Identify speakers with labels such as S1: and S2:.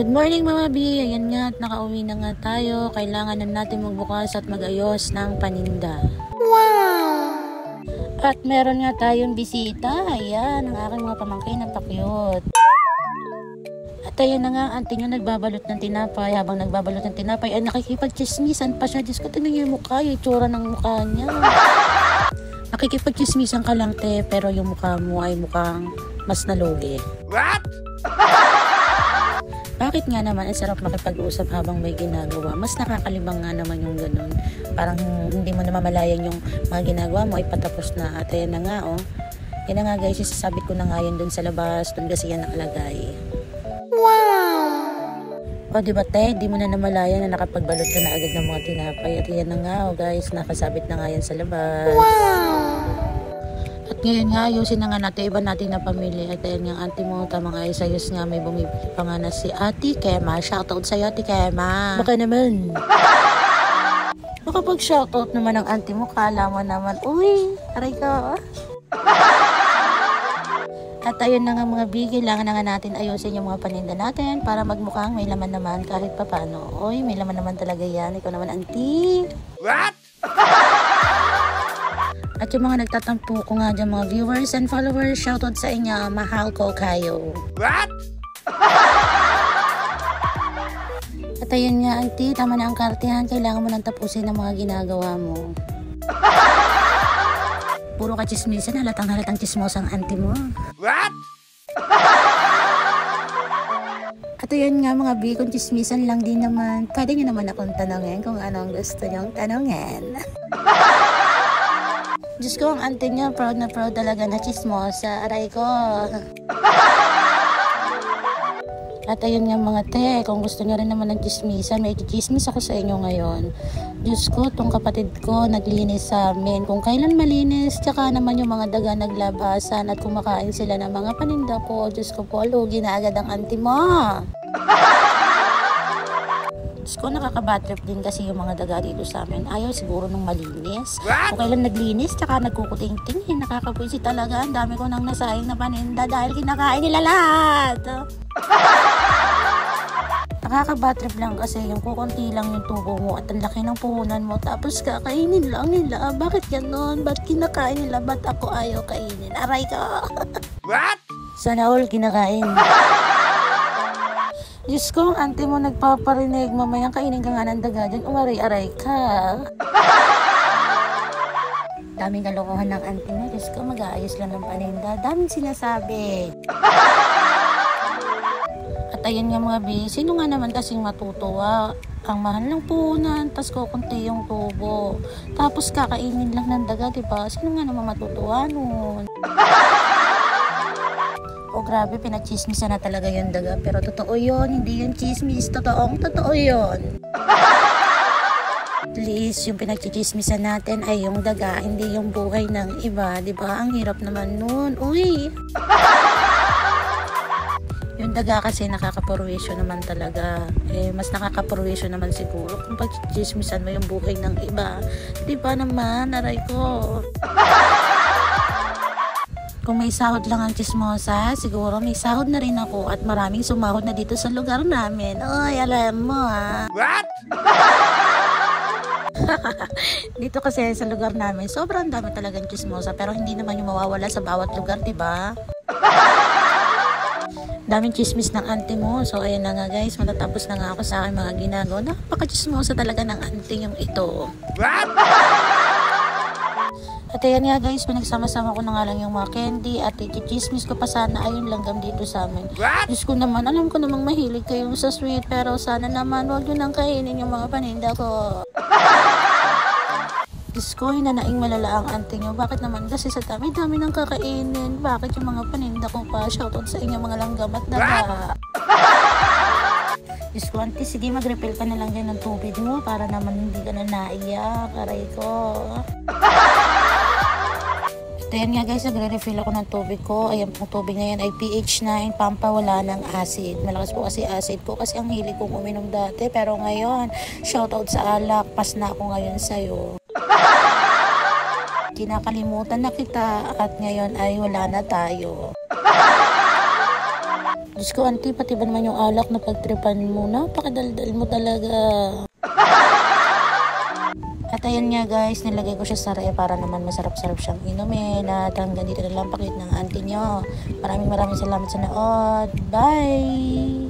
S1: Good morning mga bi, ayan nga at nakauwi na nga tayo. Kailangan na natin magbukas at magayos ng paninda. Wow! At meron nga tayong bisita. Ayan, ang aking mga pamangkin ng pakyut. At ayan na nga, auntie nyo nagbabalot ng tinapay. Habang nagbabalot ng tinapay ay nakikipagchismisan pa siya. Diyos ko, tingnan niyo yung mukha, yung itsura ng mukha niya. Nakikipagchismisan ka lang te, pero yung mukha mo ay mukhang mas nalugi. What? Bakit nga naman ang sarap makipag-usap habang may ginagawa? Mas nakakalibang nga naman yung ganun. Parang hindi mo namamalayan yung mga ginagawa mo ay patapos na. At ayan na nga oh. Yan na nga guys, isasabit ko na nga yan dun sa labas. Dun kasi yan nakalagay. Wow! O diba te, di mo na namalayan na nakapagbalot ka na agad ng mga tinapay. At yan na nga oh guys, nakasabit na nga yan sa labas. Wow! At ngayon nga, ayusin na nga natin, iba natin na pamilya. At ayun nga, auntie mo, tamang ayos-ayos nga, may bumibili pa nga na si Ate Kema. Shoutout sa'yo, Ate Kema. Baka naman. Makapag-shoutout naman ang auntie mo, kala mo naman, uy, aray ka. At ayun na nga mga bi, kailangan na nga natin ayusin yung mga paninda natin para magmukhang may laman naman kahit papano. Uy, may laman naman talaga yan. Ikaw naman, auntie. What? At yung mga nagtatampo ko nga dyan, mga viewers and followers, shoutout sa inyo, mahal ko kayo. What? At ayun nga, auntie, tama na ang kartihan, kailangan mo nang tapusin ang mga ginagawa mo. Puro ka chismisan, halatang chismosang auntie mo. What? At ayun nga mga bi, kung chismisan lang din naman, pwede nyo naman akong tanongin kung anong gusto nyong tanongin. Diyos ko, ang auntie niya, proud na proud talaga na chismosa. Aray ko. At ayun nga mga te, kung gusto niyo rin naman ng chismisan, may chismis ako sa inyo ngayon. Diyos ko, tong kapatid ko naglinis sa amin. Kung kailan malinis, tsaka naman yung mga daga naglabasan at kumakain sila ng mga paninda ko. Diyos ko po, lugi na agad ang auntie mo. Ko nakaka-bad trip din kasi yung mga daga dito sa amin. Ayaw siguro nung malinis. Kung kailan naglinis, tsaka nagkukuting-ting. Nakakapuisi talaga. Ang dami ko nang nasayang na paninda dahil kinakain nila lahat. Nakaka-bad trip lang kasi yung kukunti lang yung tubo mo at ang laki ng puhunan mo. Tapos kakainin lang nila. Bakit ganon? Ba't kinakain nila? Ba't ako ayaw kainin? Aray ka. What? Sana all kinakain. Diyos ko, ang auntie mo nagpaparinig, mamayang kainin ka nga ng daga dyan, umaray-aray ka. Daming kalokohan ng auntie mo, Diyos ko, mag-aayos lang ng paninda. Daming sinasabi. At ayun nga mga bi, sino nga naman kasing matutuwa? Ang mahal ng puhunan, tas kukunti yung tubo. Tapos kakainin lang ng daga, diba? Sino nga naman matutuwa nun? O grabe, pinachismisan na talaga yung daga. Pero totoo yun, hindi yung chismis. Totoo yun. Please, yung pinachismisan natin ay yung daga, hindi yung buhay ng iba. Diba? Ang hirap naman nun. Uy! Yung daga kasi nakakapurwisyo naman talaga. Mas nakakapurwisyo naman siguro kung pagchismisan mo yung buhay ng iba. Diba naman, aray ko. Kung may sahod lang ang chismosa, siguro may sahod na rin ako at maraming sumahod na dito sa lugar namin. Oy, alam mo ah. What? Dito kasi sa lugar namin, sobrang dami talagang chismosa pero hindi naman yung mawawala sa bawat lugar, diba? Daming chismis ng auntie mo. So ayan na nga guys, matatapos na nga ako sa aking mga ginagawa. Napaka-chismosa talaga ng auntie yung ito. What? At ayan nga guys, pinagsama-sama ko na nga lang yung mga candy at i-chismis ko pa sana ayun langgam dito sa amin. Diyos ko naman, alam ko namang mahilig kayo sa sweet pero sana naman huwag nyo nang kainin yung mga paninda ko. Diyos ko, hinanaing malala ang auntie nyo. Bakit naman? Kasi sa dami-dami nang kakainin. Bakit yung mga paninda ko pa? Shoutout sa inyo mga langgam at daga. Diyos ko, auntie, sige mag-refill ka na lang dyan ng tubig mo para naman hindi ka na naiyak. Aray ko. At ayan nga guys, nagre-refill ako ng tubig ko. Ayan pong tubig na yan ay pH 9, pampawala ng acid. Malakas po kasi acid ko kasi ang hilig kong uminom dati. Pero ngayon, shoutout sa alak. Pas na ako ngayon sa'yo. Kinakalimutan na kita at ngayon ay wala na tayo. Diyos ko, auntie, pati ba naman yung alak na pagtripan mo? Napakadaldal mo talaga. At ayun nga guys, nilagay ko siya sa ref para naman masarap-sarap siyang inumin. At hanggang dito na lang pakit ng auntie nyo. Maraming salamat sa nood. Bye!